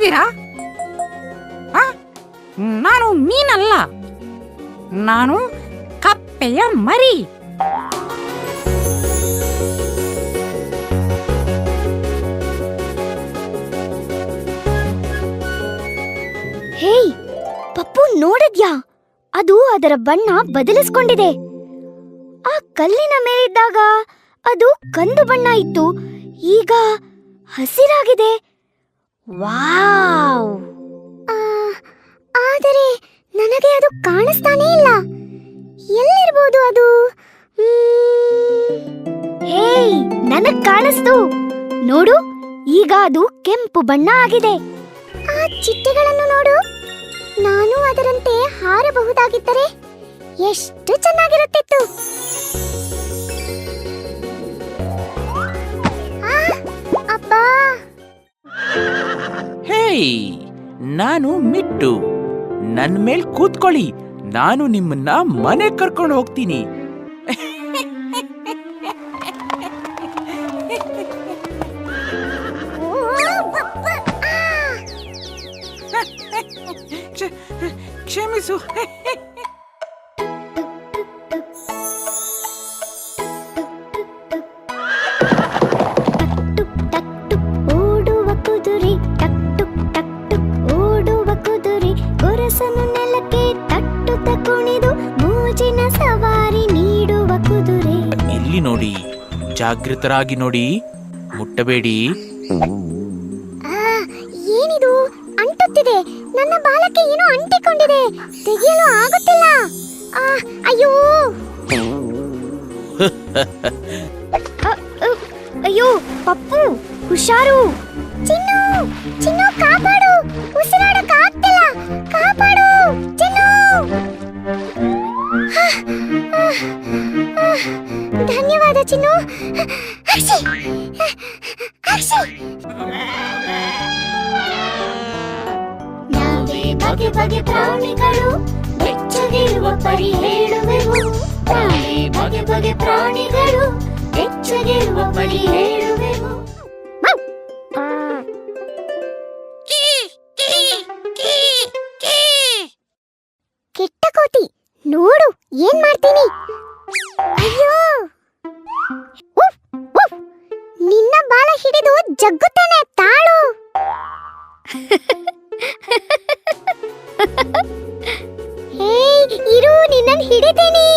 ಇದ್ದೀರಾ? ನಾನು ಮೀನಲ್ಲ, ನಾನು ಕಪ್ಪೆಯ ಮರಿ. ಹೇಯ್ ಪಪ್ಪು, ನೋಡಿದ್ಯಾ? ಅದು ಅದರ ಬಣ್ಣ ಬದಲಿಸ್ಕೊಂಡಿದೆ. ಆ ಕಲ್ಲಿನ ಮೇಲಿದ್ದಾಗ ಅದು ಕಂದು ಬಣ್ಣ ಇತ್ತು, ಈಗ ಹಸಿರಾಗಿದೆ. ವಾವ್! ಆದರೆ ನನಗೆ ಅದು ಕಾಣಿಸ್ತಾನೇ ಇಲ್ಲ. ಎಲ್ಲಿರ್ಬೋದು ಅದು? ಹೇಯ್, ನನಗ್ ಕಾಣಿಸ್ತು. ನೋಡು, ಈಗ ಅದು ಕೆಂಪು ಬಣ್ಣ ಆಗಿದೆ. ಆ ಚಿಟ್ಟೆಗಳನ್ನು ನೋಡು, ನಾನು ಅದರಂತೆ ಹಾರಬಹುದಾಗಿದ್ದರೆ ಎಷ್ಟು ಚೆನ್ನಾಗಿರುತ್ತಿತ್ತು. ಅಬ್ಬಾ! ಹೇಯ್, ನಾನು ಮಿಟ್ಟು. ನನ್ ಮೇಲ್ ಕೂತ್ಕೊಳ್ಳಿ, ನಾನು ನಿಮ್ಮನ್ನ ಮನೆ ಕರ್ಕೊಂಡು ಹೋಗ್ತೀನಿ. ಕ್ಷಮಿಸು. ಓಡುವ ಕುದುರೆ, ಟಕ್ ಟುಕ್ ಟಕ್ ಟುಕ್ ಓಡುವ ಕುದುರೆ, ಗೊರಸನ್ನು ನೆಲಕ್ಕೆ ತಟ್ಟುತ್ತ ಕುಣಿದು ಮೋಜಿನ ಸವಾರಿ ನೀಡುವ ಕುದುರೆ. ಇಲ್ಲಿ ನೋಡಿ, ಜಾಗೃತರಾಗಿ ನೋಡಿ, ಮುಟ್ಟಬೇಡಿ. ಏನಿದು? ಅಂಟುತ್ತಿದೆ. ನನ್ನ ಬಾಲಕ್ಕೆ ಏನೋ ಅಂಟಿಕೊಂಡಿದೆ, ತೆಗೆಯಲು ಆಗುತ್ತಿಲ್ಲ. ಅಯ್ಯೋ! ಅಯ್ಯೋ ಪಪ್ಪು, ಹುಷಾರು. ಚಿನ್ನು, ಚಿನ್ನು, ಕಾಪಾಡು, ಉಸಿರಾಡಕ್ಕೆ ಆಗ್ತಿಲ್ಲ, ಕಾಪಾಡು ಚಿನ್ನು. ಧನ್ಯವಾದ ಚಿನ್ನು. ಬಗೆ ಬಗೆ ಪ್ರಾಣಿಗಳು ಬೆಚ್ಚಗಿರುವ ಪರಿ ಹೇಳುವೆವು. ಬಗೆ ಬಗೆ ಪ್ರಾಣಿಗಳು ಬೆಚ್ಚಗಿರುವ ಪರಿ ಹೇಳುವೆವು. ಕೆಟ್ಟ ಕೋತಿ, ನೋಡು ಏನ್ ಮಾಡ್ತೀನಿ. ಅಯ್ಯೋ! ನಿನ್ನ ಬಾಲ ಹಿಡಿದು ಜಗ್ಗುತ್ತೇನೆ, ತಾಳು. ಹೇಯ್, ಇರು, ನಿನ್ನನ್ನು ಹಿಡಿತೀನಿ.